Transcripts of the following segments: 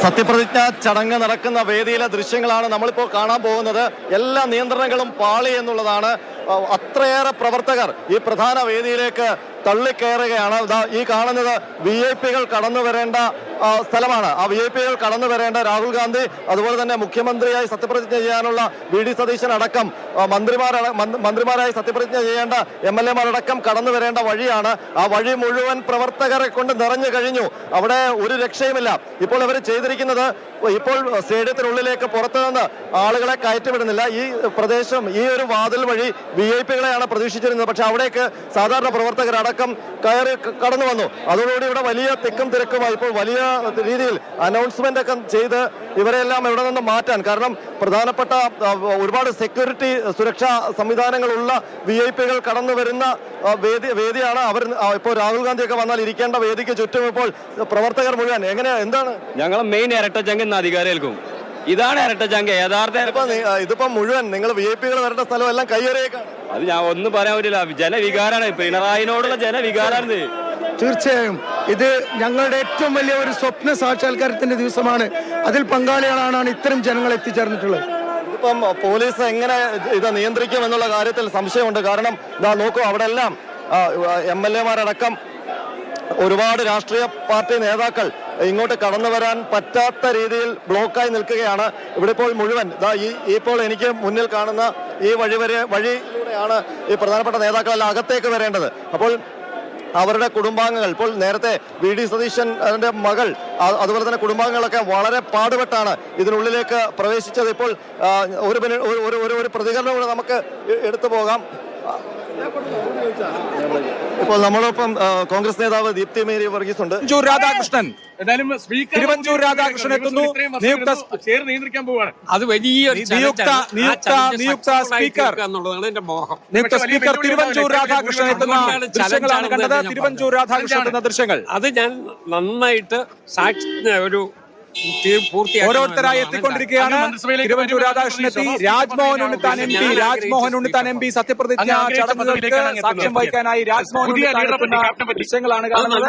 സത്യപ്രതിജ്ഞ ചടങ്ങ് നടക്കുന്ന വേദിയിലെ ദൃശ്യങ്ങളാണ് നമ്മളിപ്പോൾ കാണാൻ പോകുന്നത്. എല്ലാ നിയന്ത്രണങ്ങളും പാളി എന്നുള്ളതാണ്. അത്രയേറെ പ്രവർത്തകർ ഈ പ്രധാന വേദിയിലേക്ക് തള്ളിക്കയറുകയാണ്. ഈ കാണുന്നത് VIP-കൾ കടന്നു വരേണ്ട സ്ഥലമാണ്. ആ VIP-കൾ കടന്നു വരേണ്ട രാഹുൽ ഗാന്ധി, അതുപോലെ തന്നെ മുഖ്യമന്ത്രിയായി സത്യപ്രതിജ്ഞ ചെയ്യാനുള്ള VD സതീശൻ അടക്കം മന്ത്രിമാരായി സത്യപ്രതിജ്ഞ ചെയ്യേണ്ട MLA-മാരടക്കം കടന്നു വരേണ്ട വഴിയാണ്. ആ വഴി മുഴുവൻ പ്രവർത്തകരെ കൊണ്ട് നിറഞ്ഞു കഴിഞ്ഞു. അവിടെ ഒരു രക്ഷയുമില്ല. ഇപ്പോൾ ഇവർ ചെയ്തിരിക്കുന്നത്, ഇപ്പോൾ സ്റ്റേഡിയത്തിനുള്ളിലേക്ക് പുറത്തു നിന്ന് ആളുകളെ കയറ്റിവിടുന്നില്ല. ഈ പ്രദേശം, ഈ ഒരു വാതിൽ വഴി VIP-കളെയാണ് പ്രതീക്ഷിച്ചിരുന്നത്. പക്ഷെ അവിടേക്ക് സാധാരണ പ്രവർത്തകരടക്കം കയറി കടന്നു വന്നു. അതോടുകൂടി ഇവിടെ വലിയ തിക്കും തിരക്കുമായി. ഇപ്പോൾ വലിയ രീതിയിൽ അനൗൺസ്മെന്റ് ഒക്കെ ചെയ്ത് ഇവരെല്ലാം ഇവിടെ നിന്ന് മാറ്റാൻ, കാരണം പ്രധാനപ്പെട്ട ഒരുപാട് സെക്യൂരിറ്റി സുരക്ഷാ സംവിധാനങ്ങളുള്ള VIP-കൾ കടന്നു വരുന്ന വേദിയാണ്. അവർ ഇപ്പോൾ രാഹുൽ ഗാന്ധിയൊക്കെ വന്നാൽ ഇരിക്കേണ്ട വേദിക്ക് ചുറ്റും ഇപ്പോൾ പ്രവർത്തകർ മുഴുവൻ എന്താണ് ഞങ്ങൾ മെയിൻ ഇരട്ടച്ചങ്ക് അധികാരികൾക്കും ഇതാണ് ഇരട്ടച്ചങ്ക് യഥാർത്ഥ. ഇതിപ്പോ മുഴുവൻ നിങ്ങൾ VIP-കൾ വരേണ്ട സ്ഥലം എല്ലാം കയ്യേറിയേക്കാണ്. അത് ഞാൻ ഒന്നും പറയാൻ പറ്റില്ല. ജനവികാരാണ്, പിണറായിനോടുള്ള ജനവികാരാണ്. തീർച്ചയായും ഇത് ഞങ്ങളുടെ ഏറ്റവും വലിയ ഒരു സ്വപ്ന സാക്ഷാത്കാരത്തിന്റെ ദിവസമാണ്. അതിൽ പങ്കാളികളാണ് ഇത്തരം ജനങ്ങൾ എത്തിച്ചേർന്നിട്ടുള്ളത്. ഇപ്പം പോലീസ് എങ്ങനെ ഇത് നിയന്ത്രിക്കും എന്നുള്ള കാര്യത്തിൽ സംശയമുണ്ട്. കാരണം നോക്കൂ, അവിടെ എല്ലാം MLA-മാരടക്കം ഒരുപാട് രാഷ്ട്രീയ പാർട്ടി നേതാക്കൾ ഇങ്ങോട്ട് കടന്നു വരാൻ പറ്റാത്ത രീതിയിൽ ബ്ലോക്കായി നിൽക്കുകയാണ്. ഇവിടെ ഇപ്പോൾ മുഴുവൻ ഇപ്പോൾ എനിക്ക് മുന്നിൽ കാണുന്ന ഈ വഴിയിലൂടെയാണ് ഈ പ്രധാനപ്പെട്ട നേതാക്കളെല്ലാം അകത്തേക്ക് വരേണ്ടത്. അപ്പോൾ അവരുടെ കുടുംബാംഗങ്ങൾ, ഇപ്പോൾ നേരത്തെ VD സതീശൻ അതിന്റെ മകൾ, അതുപോലെ തന്നെ കുടുംബാംഗങ്ങളൊക്കെ വളരെ പാടുപെട്ടാണ് ഇതിനുള്ളിലേക്ക് പ്രവേശിച്ചത്. ഇപ്പോൾ ഒരു പ്രതികരണം കൂടെ നമുക്ക് എടുത്തു പോകാം. ഇപ്പോൾ നമ്മളൊപ്പം കോൺഗ്രസ് നേതാവ് ദീപ്തി മേരി വർഗീസ് ഉണ്ട്. രാധാകൃഷ്ണൻ തിരുവഞ്ചൂർ രാധാകൃഷ്ണൻ എത്തുന്നു. നിയന്ത്രിക്കാൻ പോവാണ്. അത് വലിയ നിയുക്ത സ്പീക്കർ തിരുവഞ്ചൂർ രാധാകൃഷ്ണൻ എത്തുന്ന ദൃശ്യങ്ങളാണ് കണ്ടത്. തിരുവഞ്ചൂർ രാധാകൃഷ്ണൻ എത്തുന്ന ദൃശ്യങ്ങൾ അത് ഞാൻ നന്നായിട്ട് ഒരു ഓരോരുത്തരായി എത്തിക്കൊണ്ടിരിക്കുകയാണ്. തിരുവഞ്ചൂർ രാധാകൃഷ്ണൻ എത്തി. രാജ്മോഹൻ ഉണ്ണിത്താൻ എം പി സത്യപ്രതിജ്ഞ ചടങ്ങുകൾക്ക് സാക്ഷ്യം വഹിക്കാനായി രാജ്മോഹൻ ഉണ്ണിത്താൻ എത്തുന്ന ദൃശ്യങ്ങളാണ് കാണുന്നത്.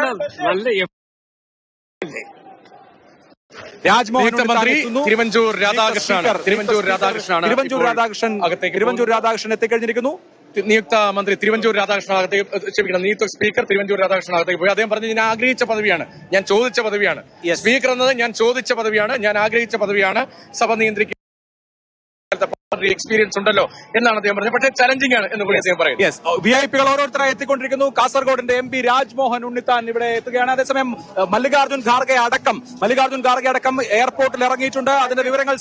തിരുവഞ്ചൂർ രാധാകൃഷ്ണൻ എത്തിക്കഴിഞ്ഞിരിക്കുന്നു. നിയുക്ത മന്ത്രി തിരുവഞ്ചൂർ രാധാകൃഷ്ണൻ നിയുക്ത സ്പീക്കർ തിരുവഞ്ചൂർ രാധാകൃഷ്ണൻ അകത്തേക്ക് പോയി. അദ്ദേഹം പറഞ്ഞു, ഞാൻ ആഗ്രഹിച്ച പദവിയാണ്, ഞാൻ ചോദിച്ച പദവിയാണ്. സ്പീക്കർ എന്നത് ഞാൻ ചോദിച്ച പദവിയാണ്, ഞാൻ ആഗ്രഹിച്ച പദവിയാണ്. സഭ നിയന്ത്രിക്കുന്ന എക്സ്പീരിയൻസ് ഉണ്ടല്ലോ എന്നാണ് അദ്ദേഹം പറഞ്ഞത്. പക്ഷേ ചലഞ്ചിങ് ആണ് എന്ന് കൂടി അദ്ദേഹം പറയും. VIP-കൾ ഓരോരുത്തരായി എത്തിക്കൊണ്ടിരിക്കുന്നു. കാസർഗോഡിന്റെ MP രാജ്മോഹൻ ഉണ്ണിത്താൻ ഇവിടെ എത്തുകയാണ്. അതേസമയം മല്ലികാർജ്ജുൻ ഖാർഗെ അടക്കം എയർപോർട്ടിൽ ഇറങ്ങിയിട്ടുണ്ട്. അതിന്റെ വിവരങ്ങൾ